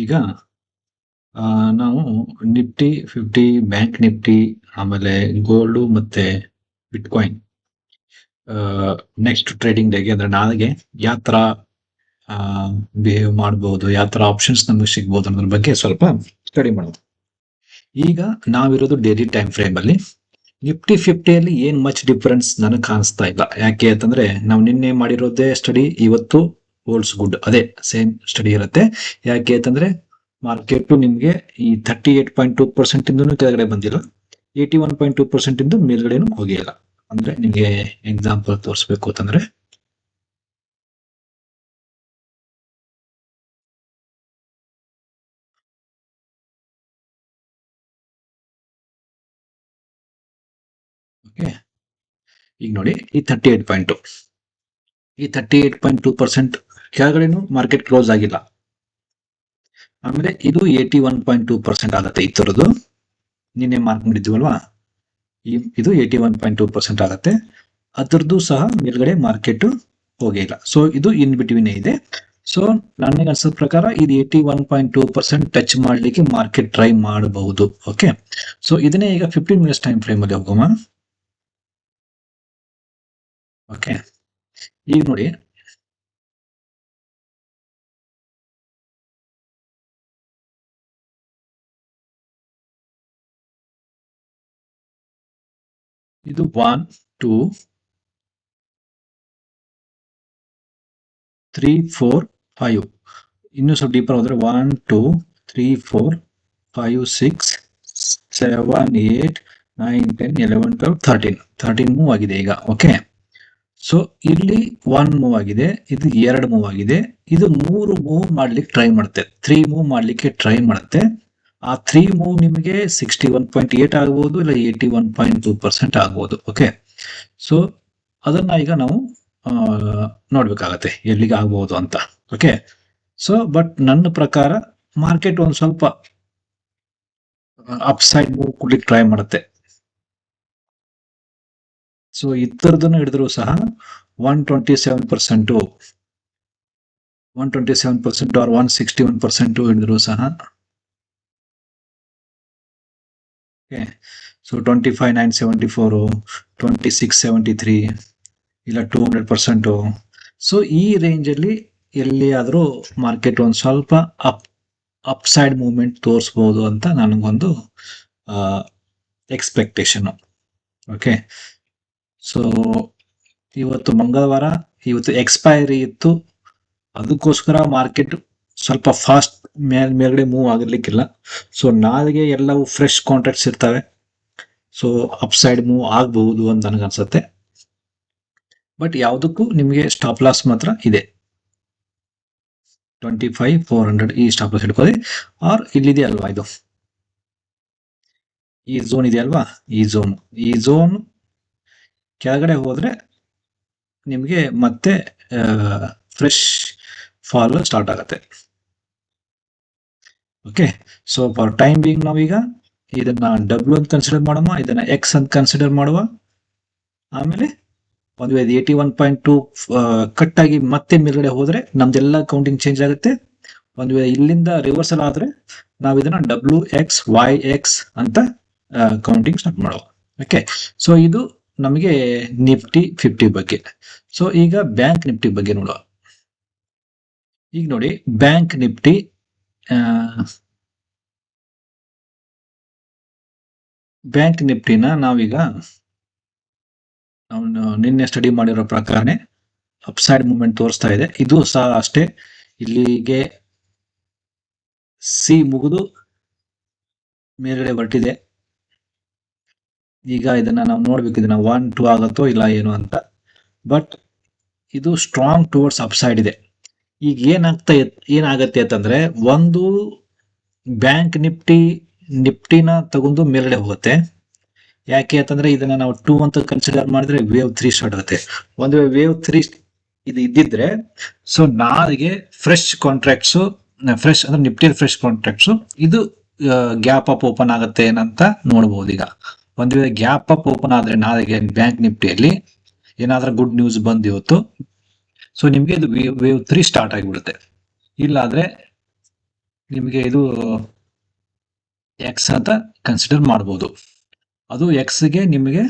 ಈಗ ನಾವು Nifty 50 bank Nifty ಆಮೇಲೆ ಗೋಲ್ಡ್ ಮತ್ತೆ ಬಿಟ್ಕಾಯಿನ್ ನೆಕ್ಸ್ಟ್ ಟ್ರೇಡಿಂಗ್ ಡೇಗೆ ಅಂದ್ರೆ ನಾಳೆಗೆ ಯಾವ ತರ ಬಿಹೇವ್ ಮಾಡಬಹುದು, ಯಾವ ತರ ಆಪ್ಷನ್ಸ್ ನಮಗೆ ಸಿಗ್ಬೋದು ಅನ್ನೋದ್ರ ಬಗ್ಗೆ ಸ್ವಲ್ಪ ಸ್ಟಡಿ ಮಾಡೋದು. ಈಗ ನಾವಿರೋದು ಡೈಲಿ ಟೈಮ್ ಫ್ರೇಮ್ ಅಲ್ಲಿ. ನಿಫ್ಟಿ 50 ಏನ್ ಮಚ್ ಡಿಫರೆನ್ಸ್ ನನಗೆ ಕಾಣಿಸ್ತಾ ಇಲ್ಲ. ಯಾಕೆ ಅಂತಂದ್ರೆ ನಾವು ನಿನ್ನೆ ಮಾಡಿರೋದೇ ಸ್ಟಡಿ ಇವತ್ತು ಹೋಲ್ಡ್ಸ್ ಗುಡ್, ಅದೇ ಸೇಮ್ ಸ್ಟಡಿ ಇರುತ್ತೆ. ಯಾಕೆ ಅಂತಂದ್ರೆ ಮಾರ್ಕೆಟ್ ನಿಮ್ಗೆ ಈ 38.2% ಇಂದನೂ ಕೆಳಗಡೆ ಬಂದಿಲ್ಲ, 81.2% ಇಂದ ಮೇಲ್ಗಡೆನೂ ಹೋಗಿಲ್ಲ. ಅಂದ್ರೆ ನಿಮ್ಗೆ ಎಕ್ಸಾಂಪಲ್ ತೋರಿಸ್ಬೇಕು ಅಂತಂದ್ರೆ ಓಕೆ, ಈಗ ನೋಡಿ ಈ 38.2 ಈ 38.2% ಕೆಳಗಡೆನೂ ಮಾರ್ಕೆಟ್ ಕ್ಲೋಸ್ ಆಗಿಲ್ಲ. ಆಮೇಲೆ ಇದು 81.2% ಆಗುತ್ತೆ. ಈ ತರದ್ದು ನಿನ್ನೆ ಮಾರ್ಕ್ ಮಾಡಿದ್ವಲ್ವಾ, ಇದು 81.2% ಆಗುತ್ತೆ. ಅದರದ್ದು ಸಹ ಮೇಲ್ಗಡೆ ಮಾರ್ಕೆಟ್ ಹೋಗಿಲ್ಲ. ಸೊ ಇದು ಇನ್ ಬಿಟ್ವೀನ್ ಇದೆ. ಸೊ ನನಗೆ ಅನ್ಸೋ ಪ್ರಕಾರ ಇದು 81.2% ಟಚ್ ಮಾಡ್ಲಿಕ್ಕೆ ಮಾರ್ಕೆಟ್ ಟ್ರೈ ಮಾಡಬಹುದು. ಓಕೆ, ಸೊ ಇದನ್ನೇ ಈಗ 15 ಮಿನಿಟ್ಸ್ ಟೈಮ್ ಫ್ರೇಮ್ ಅಲ್ಲಿ ಹೋಗೋಣ. ಓಕೆ, ಈಗ ನೋಡಿ ಇದು 1 2 3 4 5. ಇನ್ನು ಸ್ವಲ್ಪ ಡೀಪರ್ ಹೋದ್ರೆ 1 2 3 4 5 6 7 8 9 10 11 12 13 ಮೂವ್ ಆಗಿದೆ ಈಗ. ಓಕೆ, ಸೊ ಇಲ್ಲಿ 1 ಮೂವ್ ಆಗಿದೆ, ಇದು 2 ಮೂವ್ ಆಗಿದೆ, ಇದು 3 ಮೂವ್ ಮಾಡ್ಲಿಕ್ಕೆ ಟ್ರೈ ಮಾಡುತ್ತೆ, 3 ಮೂವ್ ಮಾಡ್ಲಿಕ್ಕೆ ಟ್ರೈ ಮಾಡುತ್ತೆ. ಆ 3 ಮೂವ್ ನಿಮಗೆ 61.8 ಆಗ್ಬೋದು, ಇಲ್ಲ 81.2% ಆಗ್ಬೋದು. ಓಕೆ, ಸೊ ಅದನ್ನ ಈಗ ನಾವು ನೋಡ್ಬೇಕಾಗತ್ತೆ ಎಲ್ಲಿಗೆ ಆಗ್ಬಹುದು ಅಂತ. ಓಕೆ, ಸೊ ಬಟ್ ನನ್ನ ಪ್ರಕಾರ ಮಾರ್ಕೆಟ್ ಒಂದ್ ಸ್ವಲ್ಪ ಅಪ್ ಸೈಡ್ ಮೂವ್ ಕೊಡ್ಲಿಕ್ಕೆ ಟ್ರೈ ಮಾಡುತ್ತೆ. ಸೊ ಇತರದನ್ನು ಹಿಡಿದ್ರು ಸಹ 127% 127% ಆರ್ 161% ಹಿಡಿದ್ರು ಸಹ ಸೊ 25,974 2673 ಇಲ್ಲ 200%. ಸೊ ಈ ರೇಂಜ್ ಅಲ್ಲಿ ಎಲ್ಲಿಯಾದ್ರೂ ಮಾರ್ಕೆಟ್ ಒಂದ್ ಸ್ವಲ್ಪ ಅಪ್ ಸೈಡ್ ಮೂವ್ಮೆಂಟ್ ತೋರಿಸಬಹುದು ಅಂತ ನನಗೊಂದು ಎಕ್ಸ್ಪೆಕ್ಟೇಷನ್. ಓಕೆ, ಸೊ ಇವತ್ತು ಮಂಗಳವಾರ, ಇವತ್ತು ಎಕ್ಸ್ಪೈರಿ ಇತ್ತು, ಅದಕ್ಕೋಸ್ಕರ ಮಾರ್ಕೆಟ್ ಸ್ವಲ್ಪ ಫಾಸ್ಟ್ ಮೇಲ್ಗಡೆ ಮೂವ್ ಆಗಿರ್ಲಿಕ್ಕಿಲ್ಲ. ಸೊ ನಾಳೆಗೆ ಎಲ್ಲವೂ ಫ್ರೆಶ್ ಕಾಂಟ್ರಾಕ್ಟ್ಸ್ ಇರ್ತವೆ. ಸೊ ಅಪ್ ಸೈಡ್ ಮೂವ್ ಆಗಬಹುದು ಅಂತ ನನಗನ್ಸುತ್ತೆ. ಬಟ್ ಯಾವುದಕ್ಕೂ ನಿಮಗೆ ಸ್ಟಾಪ್ ಲಾಸ್ ಮಾತ್ರ ಇದೆ, 25,400 ಈ ಸ್ಟಾಪ್ ಲಾಸ್ ಹಿಡ್ಕೊಳ್ಳಿ. ಆರ್ ಇಲ್ಲಿದೆ ಅಲ್ವಾ, ಇದು ಈ ಝೋನ್ ಇದೆ ಅಲ್ವಾ, ಈ ಝೋನ್ ಕೆಳಗಡೆ ಹೋದ್ರೆ ನಿಮಗೆ ಮತ್ತೆ ಫ್ರೆಶ್ ಫಾಲ್ ಸ್ಟಾರ್ಟ್ ಆಗುತ್ತೆ. Okay, so for time being ನಾವೀಗ ಇದನ್ನ ಡಬ್ಲ್ಯೂ ಅಂತ ಕನ್ಸಿಡರ್ ಮಾಡುವ, ಇದನ್ನ ಎಕ್ಸ್ ಅಂತ ಕನ್ಸಿಡರ್ ಮಾಡುವ. ಆಮೇಲೆ ಒಂದು ವೇಳೆ 81.2 ಕಟ್ ಆಗಿ ಮತ್ತೆ ಮೇಲ್ಗಡೆ ಹೋದ್ರೆ ನಮ್ದೆಲ್ಲ ಕೌಂಟಿಂಗ್ ಚೇಂಜ್ ಆಗುತ್ತೆ. ಒಂದು ವೇಳೆ ಇಲ್ಲಿಂದ ರಿವರ್ಸಲ್ ಆದ್ರೆ ನಾವು ಇದನ್ನ WXYX ಅಂತ ಕೌಂಟಿಂಗ್ ಸ್ಟಾರ್ಟ್ ಮಾಡುವ. ಓಕೆ, ಸೊ ಇದು ನಮಗೆ ನಿಫ್ಟಿ 50 ಬಗ್ಗೆ. ಸೊ ಈಗ ಬ್ಯಾಂಕ್ ನಿಫ್ಟಿ ಬಗ್ಗೆ ನೋಡುವ. ಈಗ ನೋಡಿ ಬ್ಯಾಂಕ್ ನಿಫ್ಟಿ ನಿಫ್ಟಿನ ನಾವೀಗ ನಿನ್ನೆ ಸ್ಟಡಿ ಮಾಡಿರೋ ಪ್ರಕಾರನೇ ಅಪ್ಸೈಡ್ ಮೂವ್ಮೆಂಟ್ ತೋರಿಸ್ತಾ ಇದೆ. ಇದು ಸಹ ಅಷ್ಟೇ, ಇಲ್ಲಿಗೆ ಸಿ ಮುಗಿದು ಮೇಲ್ಗಡೆ ಹೊರಟಿದೆ. ಈಗ ಇದನ್ನ ನಾವು ನೋಡ್ಬೇಕು, ಇದನ್ನ 1 2 ಆಗತ್ತೋ ಇಲ್ಲ ಏನು ಅಂತ. ಬಟ್ ಇದು ಸ್ಟ್ರಾಂಗ್ ಟುವರ್ಡ್ಸ್ ಅಪ್ಸೈಡ್ ಇದೆ. ಈಗ ಏನಾಗತ್ತೆ ಅಂತಂದ್ರೆ, ಒಂದು ಬ್ಯಾಂಕ್ ನಿಫ್ಟಿನ ತಗೊಂಡು ಮೇಲ್ಗಡೆ ಹೋಗುತ್ತೆ. ಯಾಕೆ ಅಂತಂದ್ರೆ ಇದನ್ನ ನಾವು 2 ಅಂತ ಕನ್ಸಿಡರ್ ಮಾಡಿದ್ರೆ ವೇವ್ 3 ಸ್ಟಾರ್ಟ್ ಆಗುತ್ತೆ. ಒಂದು ವೇವ್ 3 ಇದು ಇದ್ದಿದ್ರೆ, ಸೊ ನಾಳೆಗೆ ಫ್ರೆಶ್ ಕಾಂಟ್ರಾಕ್ಟ್ಸ್, ಫ್ರೆಶ್ ಅಂದ್ರೆ ನಿಫ್ಟಿಯಲ್ಲಿ ಫ್ರೆಶ್ ಕಾಂಟ್ರಾಕ್ಟ್ಸ್ ಇದು ಗ್ಯಾಪ್ ಅಪ್ ಓಪನ್ ಆಗುತ್ತೆ ಏನಂತ ನೋಡಬಹುದು. ಈಗ ಒಂದು ವೇಳೆ ಗ್ಯಾಪ್ ಅಪ್ ಓಪನ್ ಆದ್ರೆ ನಾಳೆಗೆ ಬ್ಯಾಂಕ್ ನಿಫ್ಟಿಯಲ್ಲಿ ಏನಾದ್ರೂ ಗುಡ್ ನ್ಯೂಸ್ ಬಂದು ಇವತ್ತು, ಸೊ ನಿಮ್ಗೆ ಇದು ವೇವ್ 3 ಸ್ಟಾರ್ಟ್ ಆಗಿಬಿಡುತ್ತೆ. ಇಲ್ಲಾದ್ರೆ ನಿಮಗೆ ಇದು ಎಕ್ಸ್ ಅಂತ ಕನ್ಸಿಡರ್ ಮಾಡ್ಬೋದು. ಅದು ಎಕ್ಸ್ಗೆ ನಿಮಗೆ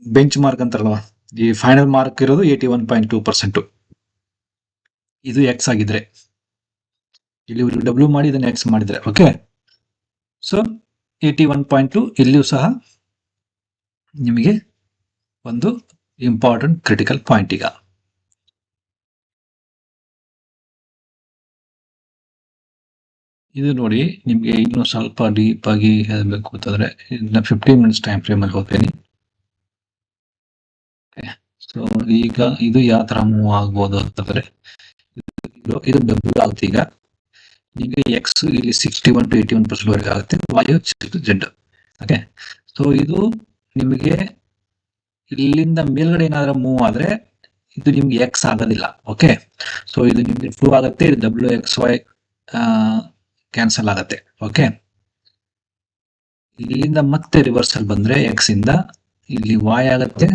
ಬೆಂಚ್ ಮಾರ್ಕ್ ಅಂತಾರಲ್ವಾ, ಈ ಫೈನಲ್ ಮಾರ್ಕ್ ಇರೋದು 81.2%. ಇದು ಎಕ್ಸ್ ಆಗಿದ್ರೆ, ಇಲ್ಲಿ ಡಬ್ಲ್ಯೂ ಮಾಡಿ ಇದನ್ನ ಎಕ್ಸ್ ಮಾಡಿದ್ರೆ, ಓಕೆ. ಸೊ 81.2 ಇಲ್ಲಿಯೂ ಸಹ ನಿಮಗೆ ಒಂದು ಇಂಪಾರ್ಟೆಂಟ್ ಕ್ರಿಟಿಕಲ್ ಪಾಯಿಂಟ್. ಈಗ ಇದು ನೋಡಿ, ನಿಮಗೆ ಇನ್ನೂ ಸ್ವಲ್ಪ ಡೀಪ್ ಆಗಿ ಹೇಳಬೇಕು ಅಂತಂದ್ರೆ 15 ಮಿನಿಟ್ಸ್ ಟೈಮ್ ಫ್ರೇಮ್ ಅಲ್ಲಿ ಹೋಗ್ತೀನಿ. ಸೊ ಈಗ ಇದು ಯಾವ ತರ ಮೂವ್ ಆಗ್ಬೋದು ಅಂತಂದ್ರೆ, ಇದು ಡಬ್ಲ್ಯೂ ಆಗುತ್ತೆ. ಈಗ ನಿಮಗೆ ಎಕ್ಸ್ ಇಲ್ಲಿ 61 to 81% ವರೆಗೆ ಆಗುತ್ತೆ, ವೈ ಜೆಡ್. ಓಕೆ, ಸೊ ಇದು ನಿಮಗೆ ಇಲ್ಲಿಂದ ಮೇಲ್ಗಡೆ ಏನಾದ್ರೂ ಮೂವ್ ಆದ್ರೆ ಇದು ನಿಮ್ಗೆ ಎಕ್ಸ್ ಆಗೋದಿಲ್ಲ. ಓಕೆ, ಸೊ ಇದು ನಿಮ್ಗೆ 2 ಆಗುತ್ತೆ, ಇದು ಡಬ್ಲ್ಯೂ ಎಕ್ಸ್ ವೈ ಕ್ಯಾನ್ಸಲ್ ಆಗುತ್ತೆ. ಓಕೆ, ಇಲ್ಲಿಂದ ಮತ್ತೆ ರಿವರ್ಸಲ್ ಬಂದ್ರೆ ಎಕ್ಸ್ ಇಂದ ಇಲ್ಲಿ ವೈ ಆಗುತ್ತೆ,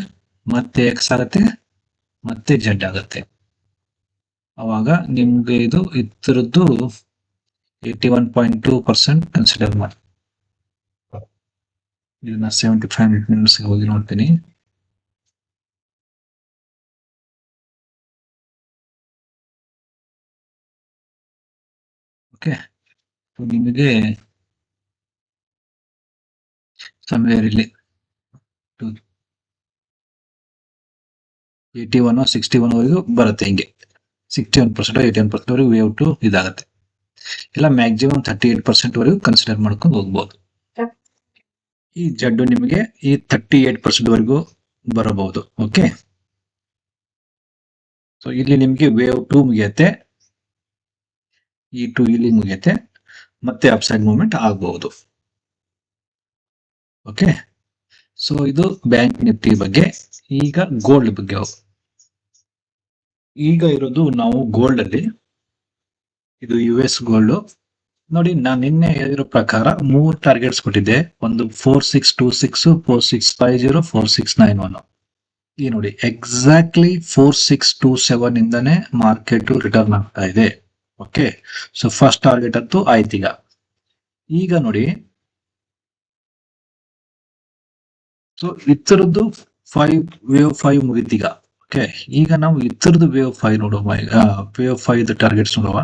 ಮತ್ತೆ ಎಕ್ಸ್ ಆಗುತ್ತೆ, ಮತ್ತೆ ಜೆಡ್ ಆಗುತ್ತೆ. ಅವಾಗ ನಿಮ್ಗೆ ಇದು ಇತರದ್ದು 81.2% ಕನ್ಸಿಡರ್ ಮಾಡಿ. ಇದನ್ನ 75 ಮಿನಿಟ್ಸ್ ಹೋಗಿ ನೋಡ್ತೀನಿ. ಓಕೆ, ನಿಮಗೆ ಸಮ್ವೇರ್ ಇಲ್ಲಿ 81 61 ವರೆಗೂ ಬರುತ್ತೆ. ಹಿಂಗೆ 61% 81% ವರೆಗೂ ವೇವ್ ಟು ಇದಾಗುತ್ತೆ. ಇಲ್ಲ ಮ್ಯಾಕ್ಸಿಮಮ್ 38% ವರೆಗೂ ಕನ್ಸಿಡರ್ ಮಾಡ್ಕೊಂಡು ಹೋಗ್ಬೋದು. ಈ ಜಡ್ಡು ನಿಮಗೆ ಈ 38% ವರೆಗೂ ಬರಬಹುದು. ಓಕೆ, ಸೊ ಇಲ್ಲಿ ನಿಮಗೆ ವೇವ್ 2 ಮುಗಿಯುತ್ತೆ, ಈ 2 ಇಲ್ಲಿ ಮುಗಿಯುತ್ತೆ, ಮತ್ತೆ ಅಪ್ಸೈಡ್ ಮೂವ್ಮೆಂಟ್ ಆಗಬಹುದು. ಓಕೆ, ಸೊ ಇದು ಬ್ಯಾಂಕ್ ನಿಫ್ಟಿ ಬಗ್ಗೆ. ಈಗ ಗೋಲ್ಡ್ ಬಗ್ಗೆ ಹೋಗಿ. ಈಗ ಇರೋದು ನಾವು ಗೋಲ್ಡ್ ಅಲ್ಲಿ, ಇದು US ಗೋಲ್ಡ್ ನೋಡಿ. ನಾನು ನಿನ್ನೆ ಹೇಳಿರೋ ಪ್ರಕಾರ 3 ಟಾರ್ಗೆಟ್ಸ್ ಕೊಟ್ಟಿದ್ದೆ. ಒಂದು 4626, 4650, 4691. ಈ ನೋಡಿ ಎಕ್ಸಾಕ್ಟ್ಲಿ 4627 ಇಂದಾನೆ ಮಾರ್ಕೆಟ್ ರಿಟರ್ನ್ ಆಗ್ತಾ ಇದೆ. ಓಕೆ, ಸೊ ಫಸ್ಟ್ ಟಾರ್ಗೆಟ್ ಅಂತೂ ಆಯ್ತು. ಈಗ ನೋಡಿ, ಸೊ ಇತರದ್ದು 5 ಮುಗಿತೀಗ. ಓಕೆ, ಈಗ ನಾವು ಇತರದ್ದು ವೇವ್ 5 ನೋಡುವ. ವೇವ್ 5 ಟಾರ್ಗೆಟ್ಸ್ ನೋಡುವ.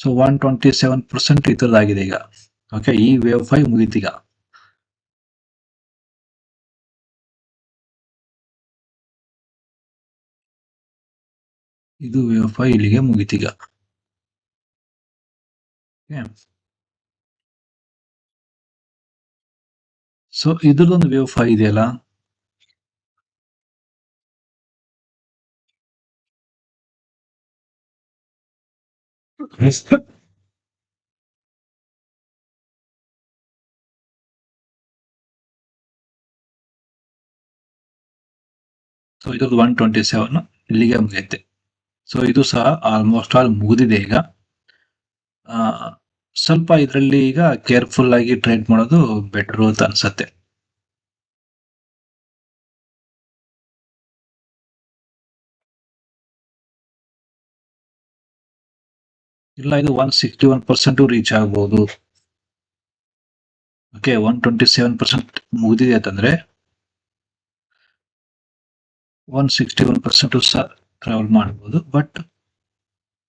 ಸೊ 127% ಇತರದಾಗಿದೆ ಈಗ. ಓಕೆ, ಈ ವೇವ್ 5 ಮುಗಿತೀಗ. ಇದು ವೇವ್ 5 ಇಲ್ಲಿಗೆ ಮುಗಿತೀಗ. ಸೊ ಇದ್ರದೊಂದು ವೇವ್ 5 ಇದೆಯಲ್ಲ, ಸೊ ಇದ್ರದ್ದು 127 ಇಲ್ಲಿಗೆ ಮುಗಿಯುತ್ತೆ. ಸೊ ಇದು ಸಹ ಆಲ್ಮೋಸ್ಟ್ ಆಲ್ ಮುಗಿದಿದೆ ಈಗ. ಸ್ವಲ್ಪ ಇದರಲ್ಲಿ ಈಗ ಕೇರ್ಫುಲ್ ಆಗಿ ಟ್ರೇಡ್ ಮಾಡೋದು ಬೆಟರ್ ಅಂತ ಅನ್ಸತ್ತೆ. ಇಲ್ಲ, ಇದು 161% ರೀಚ್ ಆಗಬಹುದು. ಓಕೆ, 127% ಮುಗಿದಿದೆ ಅಂತಂದ್ರೆ 161% ಸಹ ಟ್ರಾವೆಲ್ ಮಾಡಬಹುದು. ಬಟ್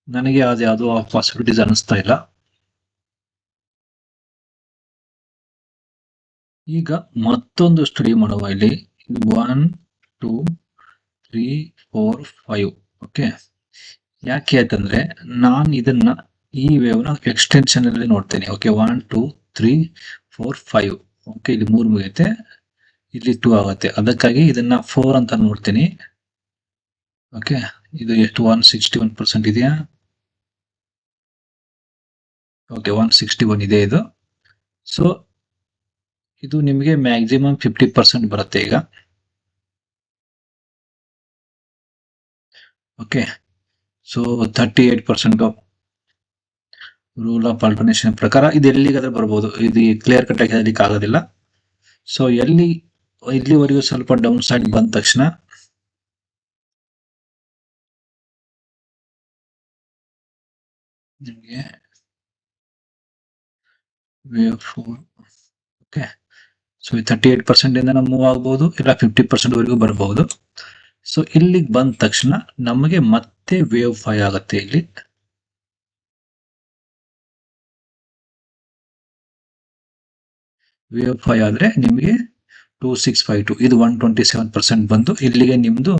ನನಗೆ ಯಾವ್ದು ಪಾಸಿಬಿಲಿಟೀಸ್ ಅನಿಸ್ತಾ ಇಲ್ಲ. ಈಗ ಮತ್ತೊಂದು ಸ್ಟಡಿ ಮಾಡುವ. ಇಲ್ಲಿ 1 2 3 4 5. ಓಕೆ, ಯಾಕೆ ಅಂತಂದ್ರೆ ನಾನು ಇದನ್ನ ಈ ವೇವ್ ನ ಎಕ್ಸ್ಟೆನ್ಷನ್ ಅಲ್ಲಿ ನೋಡ್ತೇನೆ. ಓಕೆ, 1 2 3 4 5. ಓಕೆ, ಇಲ್ಲಿ 3 ಮುಗಿಯುತ್ತೆ, ಇಲ್ಲಿ 2 ಆಗುತ್ತೆ. ಅದಕ್ಕಾಗಿ ಇದನ್ನ 4 ಅಂತ ನೋಡ್ತೀನಿ. ಓಕೆ, ಇದು ಎಷ್ಟು 161% ಇದೆಯಾ? ಓಕೆ, 161 ಇದೆ ಇದು. ಸೊ ಇದು ನಿಮಗೆ ಮ್ಯಾಕ್ಸಿಮಮ್ 50% ಬರುತ್ತೆ ಈಗ. Okay, so 38% rule of alternation ಪ್ರಕಾರ ಇದು ಎಲ್ಲಿಗಾದ್ರೂ ಬರ್ಬೋದು. ಇದು ಕ್ಲಿಯರ್ ಕಟ್ ಆಗಿ ಹೇಳಲಿಕ್ಕೆ ಆಗೋದಿಲ್ಲ. ಸೊ ಇಲ್ಲಿವರೆಗೂ ಸ್ವಲ್ಪ ಡೌನ್ ಸೈಡ್ ಬಂದ ತಕ್ಷಣ ನಿಮಗೆ ವೇವ್ 4 ಓಕೆ. ಸೊ 38% ಇಂದ ನಾವು ಮೂವ್ ಆಗ್ಬಹುದು, ಇಲ್ಲ 50% ವರೆಗೂ ಬರಬಹುದು. ಸೊ ಇಲ್ಲಿಗೆ ಬಂದ ತಕ್ಷಣ ನಮಗೆ ಮತ್ತೆ ವೇವ್ 5 ಆಗುತ್ತೆ. ಇಲ್ಲಿ ವೇವ್ 5 ಆದ್ರೆ ನಿಮಗೆ 2652 ಇದು 127% ಬಂದು ಇಲ್ಲಿಗೆ ನಿಮ್ದು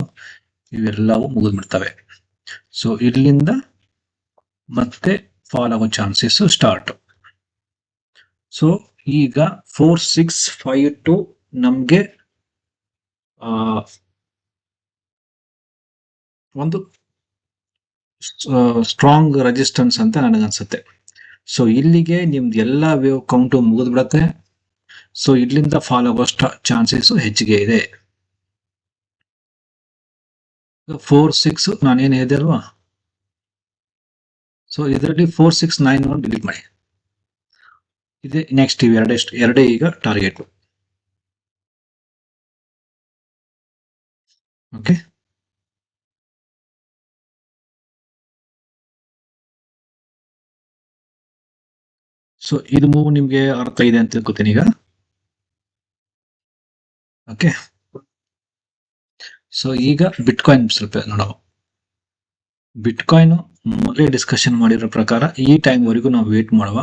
ಇವೆಲ್ಲವೂ ಮುಗಿದ್ಬಿಡ್ತವೆ. ಸೊ ಇಲ್ಲಿಂದ ಮತ್ತೆ ಫಾಲ್ ಆಗೋ ಚಾನ್ಸಸ್ ಸ್ಟಾರ್ಟ್. ಸೊ ಈಗ 4652 ನಮ್ಗೆ ಒಂದು ಸ್ಟ್ರಾಂಗ್ ರೆಸಿಸ್ಟೆನ್ಸ್ ಅಂತ ನನಗನ್ಸುತ್ತೆ. ಸೊ ಇಲ್ಲಿಗೆ ನಿಮ್ದು ಎಲ್ಲ ವೇವ್ ಕೌಂಟು ಮುಗಿದ್ಬಿಡತ್ತೆ. ಸೊ ಇಲ್ಲಿಂದ ಫಾಲ್ ಆಗೋ ಚಾನ್ಸಸ್ ಹೆಚ್ಚಿಗೆ ಇದೆ. 46 ನಾನೇನು ಹೇಳಿದೆ ಅಲ್ವಾ, ಸೊ ಇದರಲ್ಲಿ 4691 ಡಿಲೀಟ್ ಮಾಡಿ. ಇದೆ ನೆಕ್ಸ್ಟ್ ಇವು ಎರಡೇ ಈಗ ಟಾರ್ಗೆಟ್. ಓಕೆ, ಸೊ ಇದು ಮೂವ್ ನಿಮ್ಗೆ ಅರ್ಥ ಇದೆ ಅಂತ ತಿಳ್ಕೊತೀನಿ ಈಗ. ಓಕೆ, ಸೊ ಈಗ ಬಿಟ್ಕಾಯಿನ್ ಸ್ವಲ್ಪ ನೋಡೋಣ. ಬಿಟ್ಕಾಯಿನ್ ಮೊದಲೇ ಡಿಸ್ಕಷನ್ ಮಾಡಿರೋ ಪ್ರಕಾರ ಈ ಟೈಮ್ ವರೆಗೂ ನಾವು ವೇಟ್ ಮಾಡುವ.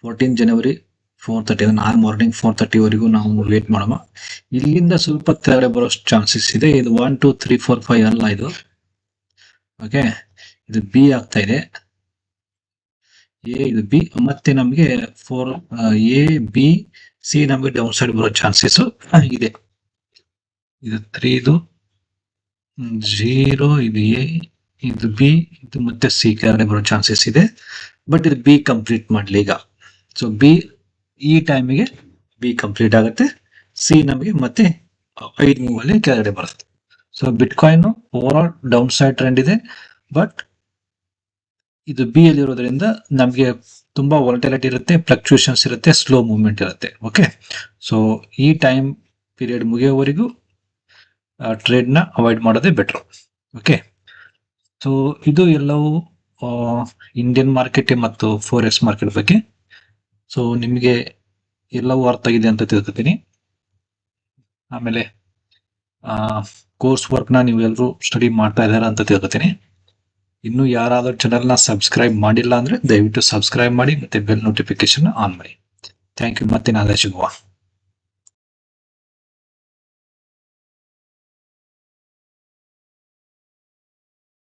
14 ಜನವರಿ 4:30 ನಾಳೆ ಮಾರ್ನಿಂಗ್ 4:30 ವರೆಗೂ ನಾವು ವೇಟ್ ಮಾಡುವ. ಇಲ್ಲಿಂದ ಸ್ವಲ್ಪ ತೆರಳೆ ಬರೋ ಚಾನ್ಸಸ್ ಇದೆ. ಇದು 1 2 3 4 5 ಅಲ್ಲ ಇದು. ಓಕೆ, ಇದು ಬಿ ಆಗ್ತಾ ಇದೆ. ಎ ಇದು ಬಿ, ಮತ್ತೆ ನಮಗೆ 4 ಎ ಬಿ ಸಿ ನಮಗೆ ಡೌನ್ ಸೈಡ್ ಬರೋ ಚಾನ್ಸಸ್ ಇದೆ. ಇದು 3 ಇದು 0 ಇದು ಎ ಇದು ಬಿ ಇದು ಮತ್ತೆ ಸಿ ಕೆಳಗಡೆ ಬರೋ ಚಾನ್ಸಸ್ ಇದೆ. ಬಟ್ ಇದು ಬಿ ಕಂಪ್ಲೀಟ್ ಮಾಡಲಿ ಈಗ. ಸೊ ಬಿ ಈ ಟೈಮಿಗೆ ಬಿ ಕಂಪ್ಲೀಟ್ ಆಗುತ್ತೆ. ಸಿ ನಮಗೆ ಮತ್ತೆ 5 ಮೂವ್ ಅಲ್ಲಿ ಕೆಳಗಡೆ ಬರುತ್ತೆ. So bitcoin over all down side trend ಇದೆ. ಬಟ್ ಇದು ಬಿ ಅಲ್ಲಿ ಇರೋದ್ರಿಂದ ನಮಗೆ ತುಂಬಾ ವಾಲಟಿಲಿಟಿ ಇರುತ್ತೆ, ಫ್ಲಕ್ಚುಯೇಷನ್ಸ್ ಇರುತ್ತೆ, ಸ್ಲೋ ಮೂವ್ಮೆಂಟ್ ಇರುತ್ತೆ. ಓಕೆ, ಸೊ ಈ ಟೈಮ್ ಪೀರಿಯಡ್ ಮುಗಿಯೋವರೆಗೂ ಟ್ರೇಡ್ ನ ಅವಾಯ್ಡ್ ಮಾಡೋದೇ ಬೆಟರ್. ಓಕೆ, ಸೊ ಇದು ಎಲ್ಲವೂ ಇಂಡಿಯನ್ ಮಾರ್ಕೆಟ್ ಮತ್ತು ಫಾರೆಕ್ಸ್ ಮಾರ್ಕೆಟ್ ಬಗ್ಗೆ. ಸೊ ನಿಮಗೆ ಎಲ್ಲವೂ ಅರ್ಥ ಆಗಿದೆ ಅಂತ ತಿಳ್ಕೊತೀನಿ. ಆಮೇಲೆ ಕೋರ್ಸ್ ವರ್ಕ್ ನ ನೀವು ಎಲ್ಲರೂ ಸ್ಟಡಿ ಮಾಡ್ತಾ ಇದ್ದಾರಾ ಅಂತ ತಿಳ್ಕೊತೀನಿ. ಇನ್ನು ಯಾರಾದ್ರೂ ಚಾನೆಲ್ ನ ಸಬ್ಸ್ಕ್ರೈಬ್ ಮಾಡಿಲ್ಲ ಅಂದ್ರೆ ದಯವಿಟ್ಟು ಸಬ್ಸ್ಕ್ರೈಬ್ ಮಾಡಿ ಮತ್ತೆ ಬೆಲ್ ನೋಟಿಫಿಕೇಶನ್ ಆನ್ ಮಾಡಿ. Thank you. ಮತ್ತೆ ನಾಳೆ ಸಿಗುವ.